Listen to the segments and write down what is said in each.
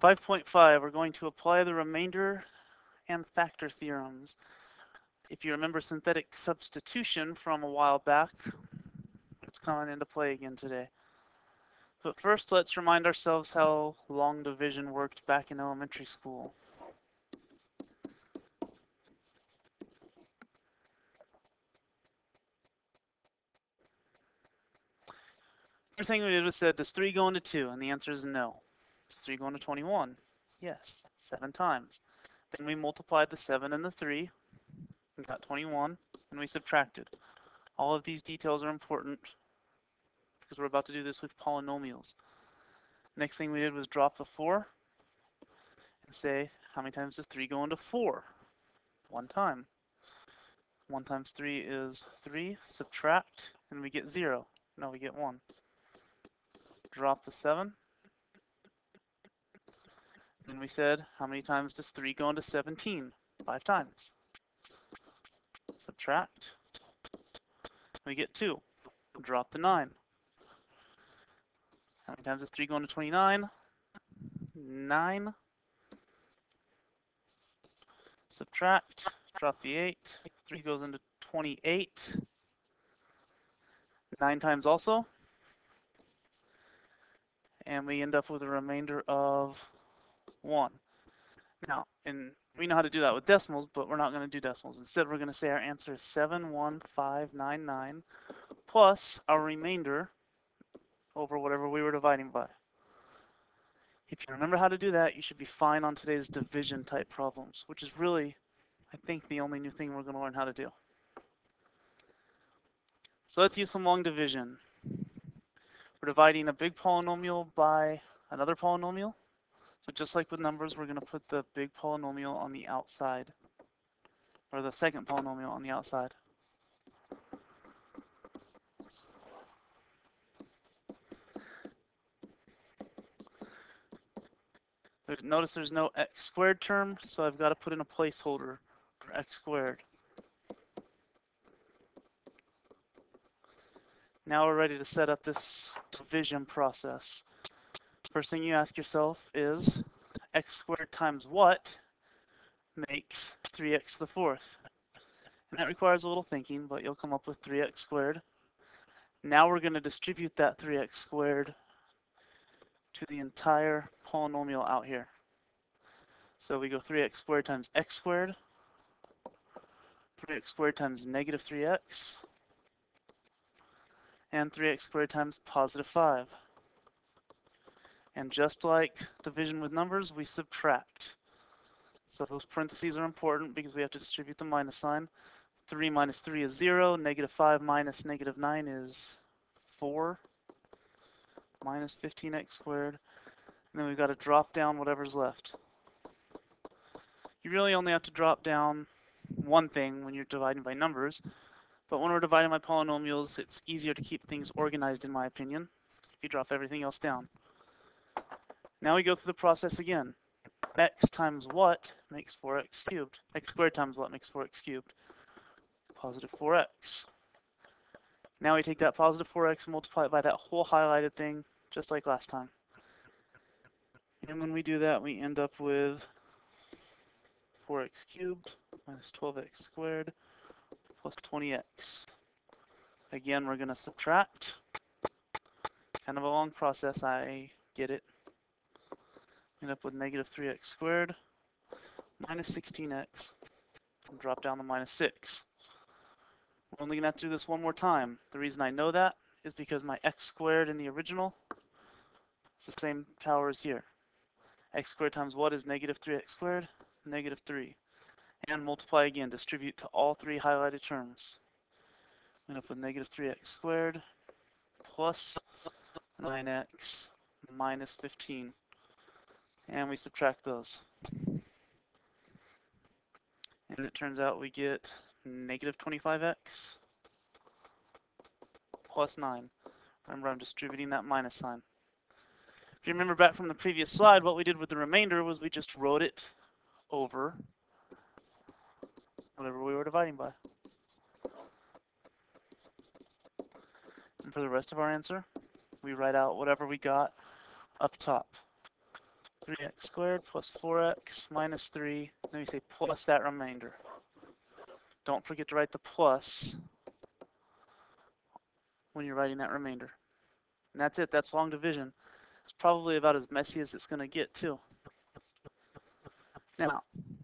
5.5, we're going to apply the remainder and factor theorems. If you remember synthetic substitution from a while back, it's coming into play again today. But first, let's remind ourselves how long division worked back in elementary school. First thing we did was said, does 3 go into 2? And the answer is no. Does 3 go into 21? Yes, 7 times. Then we multiplied the 7 and the 3, and got 21, and we subtracted. All of these details are important because we're about to do this with polynomials. Next thing we did was drop the 4 and say, how many times does 3 go into 4? 1 time. 1 times 3 is 3, subtract, and we get 0. No, we get 1. Drop the 7. Then we said, how many times does 3 go into 17? 5 times. Subtract. We get 2. Drop the 9. How many times does 3 go into 29? 9. Subtract. Drop the 8. 3 goes into 28. 9 times also. And we end up with a remainder of 1. Now, and we know how to do that with decimals, but we're not going to do decimals. Instead, we're going to say our answer is 71599 plus our remainder over whatever we were dividing by. If you remember how to do that, you should be fine on today's division type problems, which is really, I think, the only new thing we're going to learn how to do. So let's use some long division. We're dividing a big polynomial by another polynomial. So just like with numbers, we're going to put the big polynomial on the outside, or the second polynomial on the outside. Notice there's no x squared term, so I've got to put in a placeholder for x squared. Now we're ready to set up this division process. First thing you ask yourself is, x squared times what makes 3x to the fourth? And that requires a little thinking, but you'll come up with 3x squared. Now we're going to distribute that 3x squared to the entire polynomial out here. So we go 3x squared times x squared, 3x squared times negative 3x, and 3x squared times positive 5. And just like division with numbers, we subtract. So those parentheses are important because we have to distribute the minus sign. 3 minus 3 is 0. Negative 5 minus negative 9 is 4. Minus 15x squared. And then we've got to drop down whatever's left. You really only have to drop down one thing when you're dividing by numbers. But when we're dividing by polynomials, it's easier to keep things organized, in my opinion, if you drop everything else down. Now we go through the process again. X times what makes 4x cubed? X squared times what makes 4x cubed? Positive 4x. Now we take that positive 4x and multiply it by that whole highlighted thing, just like last time. And when we do that, we end up with 4x cubed minus 12x squared plus 20x. Again, we're going to subtract. Kind of a long process, I get it. End up with negative 3x squared minus 16x. And drop down to minus 6. We're only going to have to do this one more time. The reason I know that is because my x squared in the original is the same power as here. X squared times what is negative 3x squared? Negative 3. And multiply again, distribute to all three highlighted terms. End up with negative 3x squared plus 9x minus 15. And we subtract those. And it turns out we get negative 25x plus 9. Remember, I'm distributing that minus sign. If you remember back from the previous slide, what we did with the remainder was we just wrote it over whatever we were dividing by. And for the rest of our answer, we write out whatever we got up top. 3x squared plus 4x minus 3. Then we say plus that remainder. Don't forget to write the plus when you're writing that remainder. And that's it. That's long division. It's probably about as messy as it's going to get, too. Now,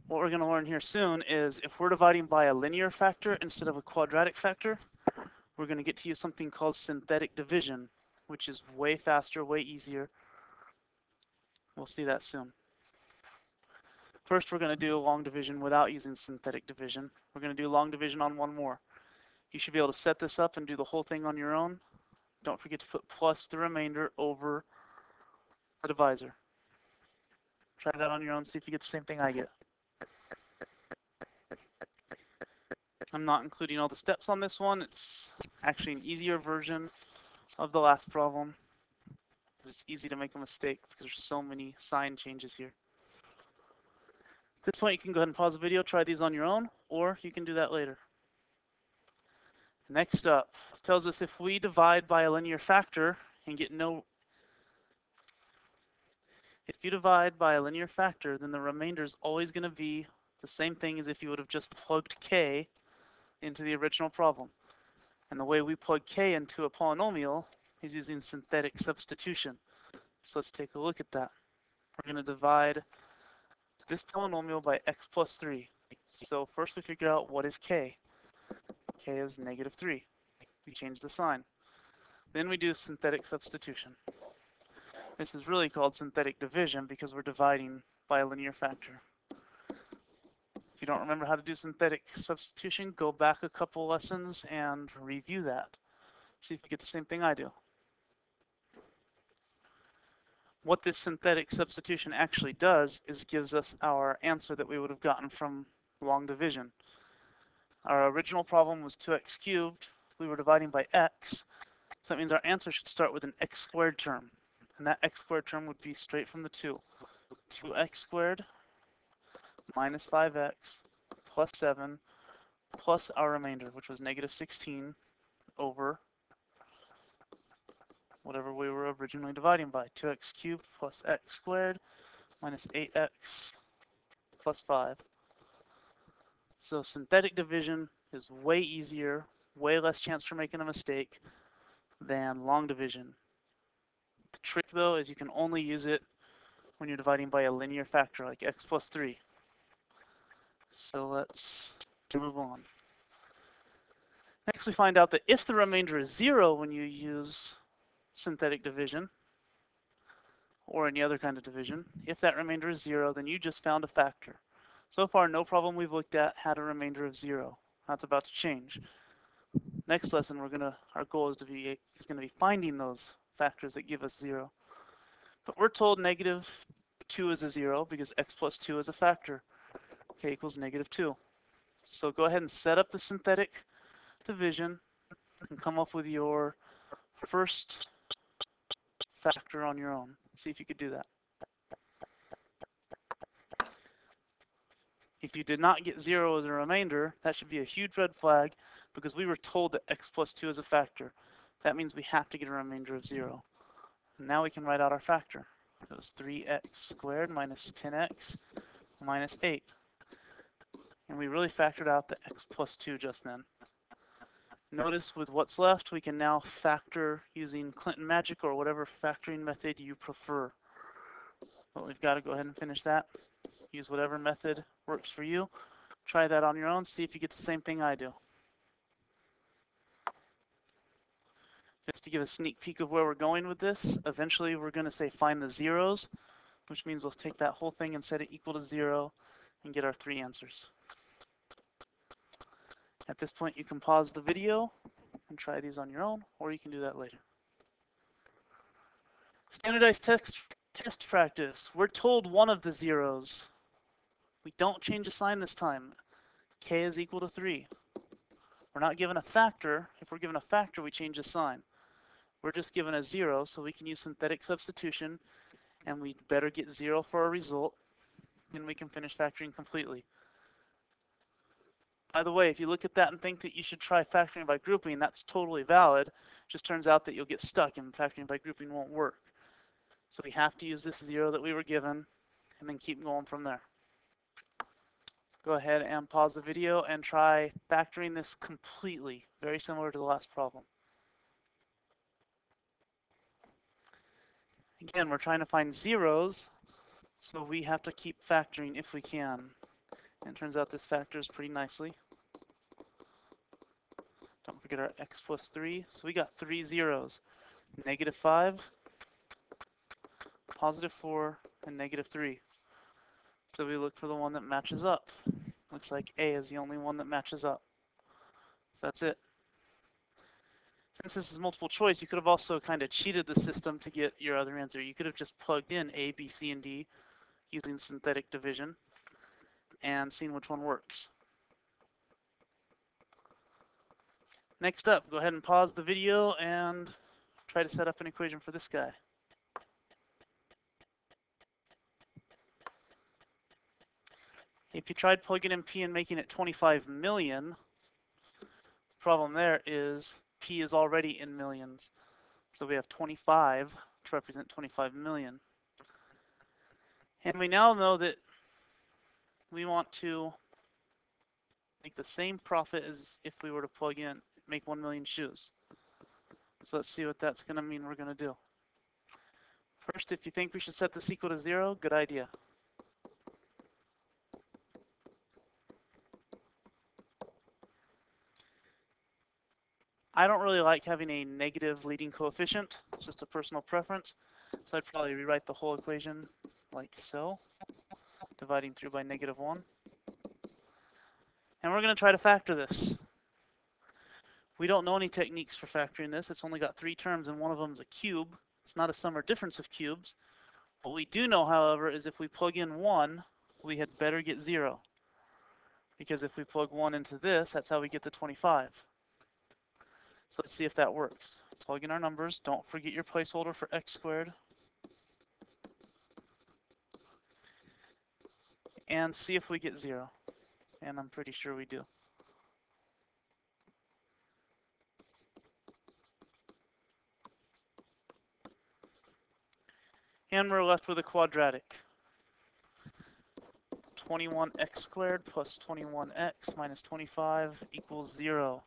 what we're going to learn here soon is if we're dividing by a linear factor instead of a quadratic factor, we're going to get to use something called synthetic division, which is way faster, way easier. We'll see that soon. First, we're going to do long division without using synthetic division. We're going to do long division on one more. You should be able to set this up and do the whole thing on your own. Don't forget to put plus the remainder over the divisor. Try that on your own, see if you get the same thing I get. I'm not including all the steps on this one. It's actually an easier version of the last problem. It's easy to make a mistake because there's so many sign changes here. At this point, you can go ahead and pause the video, try these on your own, or you can do that later. Next up, it tells us if we divide by a linear factor and get no... If you divide by a linear factor, then the remainder is always going to be the same thing as if you would have just plugged k into the original problem. And the way we plug k into a polynomial is using synthetic substitution. So let's take a look at that. We're going to divide this polynomial by x plus 3. So first we figure out what is k. K is negative 3. We change the sign. Then we do synthetic substitution. This is really called synthetic division because we're dividing by a linear factor. If you don't remember how to do synthetic substitution, go back a couple lessons and review that. See if you get the same thing I do. What this synthetic substitution actually does is gives us our answer that we would have gotten from long division. Our original problem was 2x cubed. We were dividing by x. So that means our answer should start with an x squared term. And that x squared term would be straight from the 2. 2x squared minus 5x plus 7 plus our remainder, which was negative 16 over whatever we were originally dividing by. 2x cubed plus x squared minus 8x plus 5. So synthetic division is way easier, way less chance for making a mistake than long division. The trick, though, is you can only use it when you're dividing by a linear factor like x plus 3. So let's move on. Next, we find out that if the remainder is 0 when you use synthetic division, or any other kind of division, if that remainder is 0, then you just found a factor. So far, no problem we've looked at had a remainder of 0. That's about to change. Next lesson, our goal is going to be finding those factors that give us 0. But we're told negative 2 is a 0 because x plus 2 is a factor. K equals negative 2. So go ahead and set up the synthetic division and come up with your first factor on your own. See if you could do that. If you did not get 0 as a remainder, that should be a huge red flag because we were told that x plus 2 is a factor. That means we have to get a remainder of 0. And now we can write out our factor. It was 3x squared minus 10x minus 8. And we really factored out the x plus 2 just then. Notice with what's left, we can now factor using Clinton magic or whatever factoring method you prefer. But we've got to go ahead and finish that. Use whatever method works for you. Try that on your own. See if you get the same thing I do. Just to give a sneak peek of where we're going with this, eventually we're going to say find the zeros, which means we'll take that whole thing and set it equal to 0 and get our 3 answers. At this point, you can pause the video and try these on your own, or you can do that later. Standardized test practice. We're told one of the zeros. We don't change a sign this time. K is equal to 3. We're not given a factor. If we're given a factor, we change a sign. We're just given a 0, so we can use synthetic substitution, and we better get 0 for our result, then we can finish factoring completely. By the way, if you look at that and think that you should try factoring by grouping, that's totally valid. Just turns out that you'll get stuck and factoring by grouping won't work. So we have to use this 0 that we were given and then keep going from there. Go ahead and pause the video and try factoring this completely, very similar to the last problem. Again, we're trying to find zeros, so we have to keep factoring if we can. And it turns out this factors pretty nicely. Don't forget our x plus 3. So we got 3 zeros. -5, +4, and -3. So we look for the one that matches up. Looks like A is the only one that matches up. So that's it. Since this is multiple choice, you could have also kind of cheated the system to get your other answer. You could have just plugged in A, B, C, and D using synthetic division and seen which one works. Next up, go ahead and pause the video and try to set up an equation for this guy. If you tried plugging in P and making it 25 million, the problem there is P is already in millions. So we have 25 to represent 25 million. And we now know that we want to make the same profit as if we were to plug in, make 1 million shoes. So let's see what that's going to mean we're going to do. First, if you think we should set this equal to 0, good idea. I don't really like having a negative leading coefficient. It's just a personal preference. So I'd probably rewrite the whole equation like so, dividing through by -1. And we're going to try to factor this. We don't know any techniques for factoring this. It's only got 3 terms, and one of them is a cube. It's not a sum or difference of cubes. What we do know, however, is if we plug in 1, we had better get 0. Because if we plug 1 into this, that's how we get the 25. So let's see if that works. Plug in our numbers. Don't forget your placeholder for x squared. And see if we get 0. And I'm pretty sure we do. And we're left with a quadratic. 21x squared plus 21x minus 25 equals 0.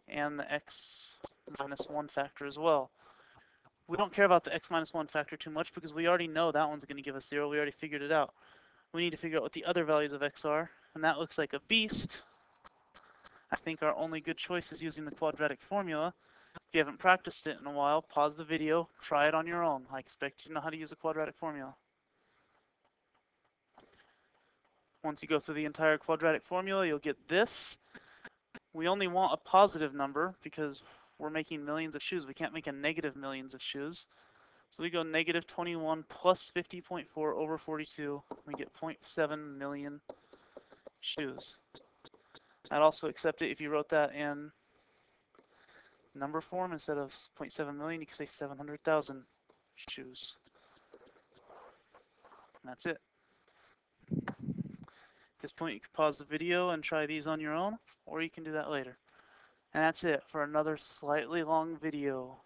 And the x minus 1 factor as well. We don't care about the x minus 1 factor too much because we already know that one's going to give us 0. We already figured it out. We need to figure out what the other values of x are, and that looks like a beast. I think our only good choice is using the quadratic formula. If you haven't practiced it in a while, pause the video, try it on your own. I expect you to know how to use a quadratic formula. Once you go through the entire quadratic formula, you'll get this. We only want a positive number because we're making millions of shoes. We can't make a negative millions of shoes. So we go -21 plus 50.4 over 42. We get 0.7 million shoes. I'd also accept it if you wrote that in number form instead of 0.7 million. You could say 700,000 shoes. And that's it. At this point, you can pause the video and try these on your own, or you can do that later. And that's it for another slightly long video.